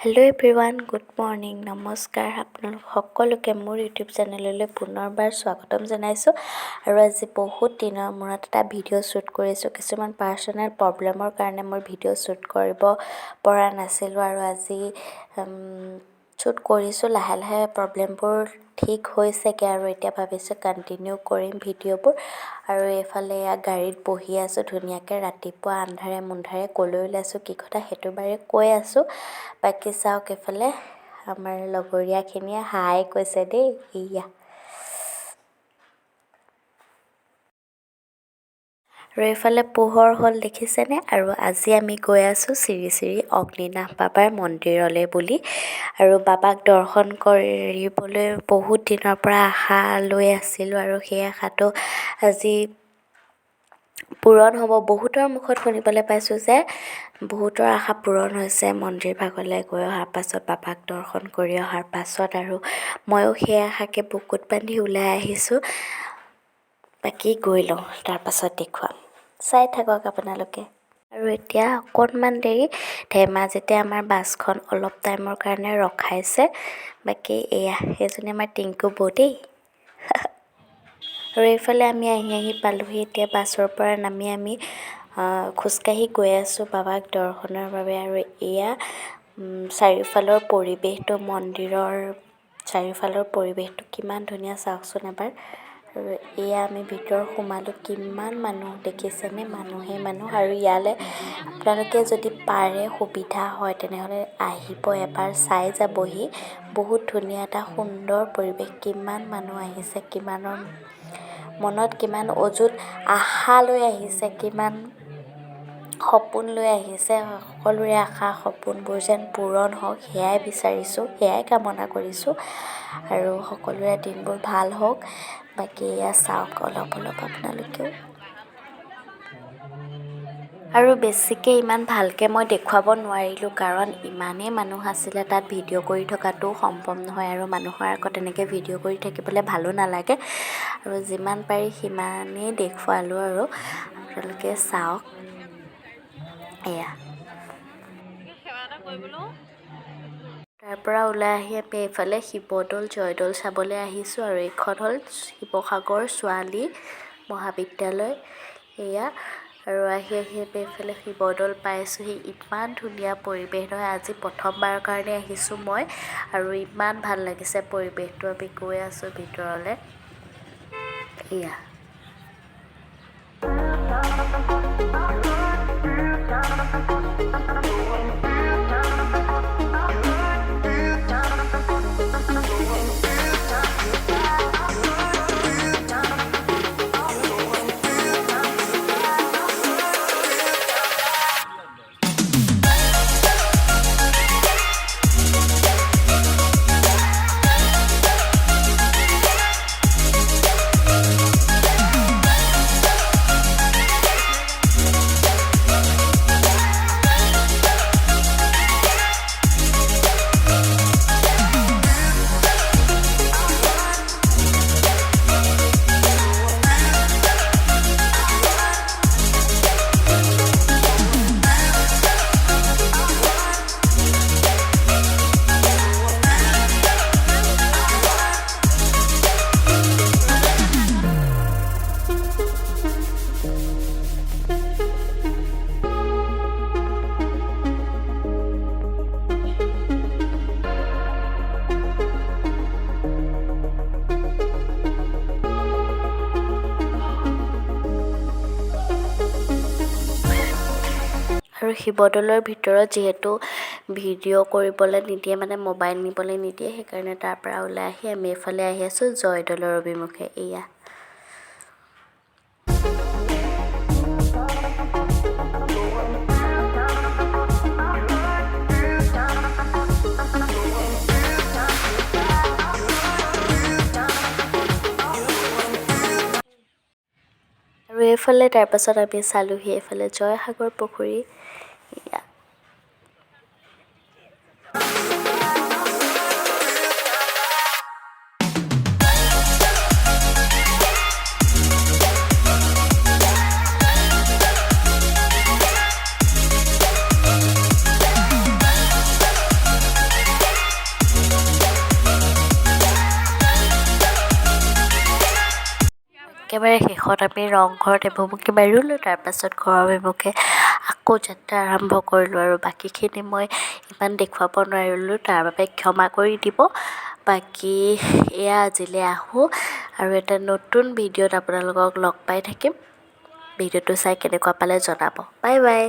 Hello' everyone, good morning, নমস্কাৰ। আপোনালোক সকলোকে মোৰ ইউটিউব চেনেললৈ পুনৰবাৰ স্বাগতম জনাইছোঁ। আৰু আজি বহুত দিনৰ মূৰত এটা ভিডিঅ' শ্বুট কৰিছোঁ। কিছুমান পাৰ্চনেল প্ৰব্লেমৰ কাৰণে মই ভিডিঅ' শ্বুট কৰিব পৰা নাছিলোঁ আৰু আজি শ্বুট কৰিছোঁ। লাহে লাহে প্ৰব্লেমবোৰ ঠিক হৈছেগৈ আৰু এতিয়া ভাবিছোঁ কণ্টিনিউ কৰিম ভিডিঅ'বোৰ। আৰু এইফালে গাড়ীত বহি আছোঁ ধুনীয়াকৈ। ৰাতিপুৱা আন্ধাৰে মুন্ধাৰে ক'লৈ ওলাইছোঁ কি কথা সেইটো বাৰে কৈ আছোঁ। বাকী চাওক, এইফালে আমাৰ লগৰীয়াখিনিয়ে হাই কৈছে দেই। ইয়া আৰু এইফালে পোহৰ হ'ল দেখিছেনে। আৰু আজি আমি গৈ আছোঁ শ্ৰী শ্ৰী অগ্নিনাভ বাবাৰ মন্দিৰলৈ বুলি। আৰু বাবাক দৰ্শন কৰিবলৈ বহুত দিনৰ পৰা আশা লৈ আছিলোঁ আৰু সেই আশাটো আজি পূৰণ হ'ব। বহুতৰ মুখত শুনিবলৈ পাইছোঁ যে বহুতৰ আশা পূৰণ হৈছে মন্দিৰ ভাগলৈ গৈ অহাৰ পাছত, বাবাক দৰ্শন কৰি অহাৰ পাছত। আৰু ময়ো সেই আশাকে বুকুত বান্ধি ওলাই আহিছোঁ। বাকী গৈ লওঁ, তাৰপাছত দেখুৱাম, চাই থাকক আপোনালোকে। আৰু এতিয়া অকণমান দেৰি ধেমাজিতে আমাৰ বাছখন অলপ টাইমৰ কাৰণে ৰখাইছে। বাকী এয়া সেইজনী আমাৰ টিংকু বৌ দেই। আৰু এইফালে আমি আহি পালোহি। এতিয়া বাছৰ পৰা নামি আমি খোজকাঢ়ি গৈ আছোঁ বাবাক দৰ্শনৰ বাবে। আৰু এয়া চাৰিওফালৰ পৰিৱেশটো, মন্দিৰৰ চাৰিওফালৰ পৰিৱেশটো কিমান ধুনীয়া চাওকচোন এবাৰ। আৰু এয়া আমি ভিতৰত সোমালোঁ। কিমান মানুহ দেখিছেনে, মানুহে মানুহ। আৰু ইয়ালৈ আপোনালোকে যদি পাৰে, সুবিধা হয় তেনেহ'লে আহিব এবাৰ, চাই যাবহি। বহুত ধুনীয়া এটা সুন্দৰ পৰিৱেশ। কিমান মানুহ আহিছে, কিমানৰ মনত কিমান অযুত আশা লৈ আহিছে, কিমান সপোন লৈ আহিছে। সকলোৰে আশা সপোনবোৰ যেন পূৰণ হওক সেয়াই বিচাৰিছোঁ, সেয়াই কামনা কৰিছোঁ। আৰু সকলোৰে দিনবোৰ ভাল হওক। বাকী এয়া চাওক অলপ অলপ আপোনালোকেও। আৰু বেছিকৈ ইমান ভালকৈ মই দেখুৱাব নোৱাৰিলোঁ, কাৰণ ইমানেই মানুহ আছিলে তাত। ভিডিঅ' কৰি থকাটো সম্ভৱ নহয় আৰু মানুহৰ আগত এনেকৈ ভিডিঅ' কৰি থাকিবলৈ ভালো নালাগে। আৰু যিমান পাৰি সিমানেই দেখুৱালোঁ আৰু আপোনালোকে চাওক। এয়া তাৰ পৰা ওলাই আহি আমি এইফালে শিৱদৌল, জয়দৌল চাবলৈ আহিছোঁ। আৰু এইখন হ'ল শিৱসাগৰ ছোৱালী মহাবিদ্যালয়। এয়া আৰু আহি আমি এইফালে শিৱদৌল পাইছোঁহি। ইমান ধুনীয়া পৰিৱেশ নহয়, আজি প্ৰথমবাৰৰ কাৰণে আহিছোঁ মই। আৰু ইমান ভাল লাগিছে পৰিৱেশটো। আমি গৈ আছোঁ ভিতৰলৈ। এয়া আৰু শিৱদৌলৰ ভিতৰত যিহেতু ভিডিঅ' কৰিবলৈ নিদিয়ে, মানে মোবাইল নিবলৈ নিদিয়ে, সেইকাৰণে তাৰ পৰা ওলাই আহি আমি এইফালে আহি আছোঁ জয়দৌলৰ অভিমুখে। এয়া আৰু এইফালে তাৰপাছত আমি চালোঁহি এইফালে জয়সাগৰ পুখুৰী। এয়া একেবাৰে শেষত আমি ৰংঘৰত এভুমুকি মাৰিলোঁ, তাৰপাছত ঘৰৰ অভিমুখে আকৌ যাত্ৰা আৰম্ভ কৰিলোঁ। আৰু বাকীখিনি মই ইমান দেখুৱাব নোৱাৰিলোঁ, তাৰ বাবে ক্ষমা কৰি দিব। বাকী এয়া আজিলৈ আহোঁ আৰু এটা নতুন ভিডিঅ'ত আপোনালোকক লগ পাই থাকিম। ভিডিঅ'টো চাই কেনেকুৱা পালে জনাব। Bye bye.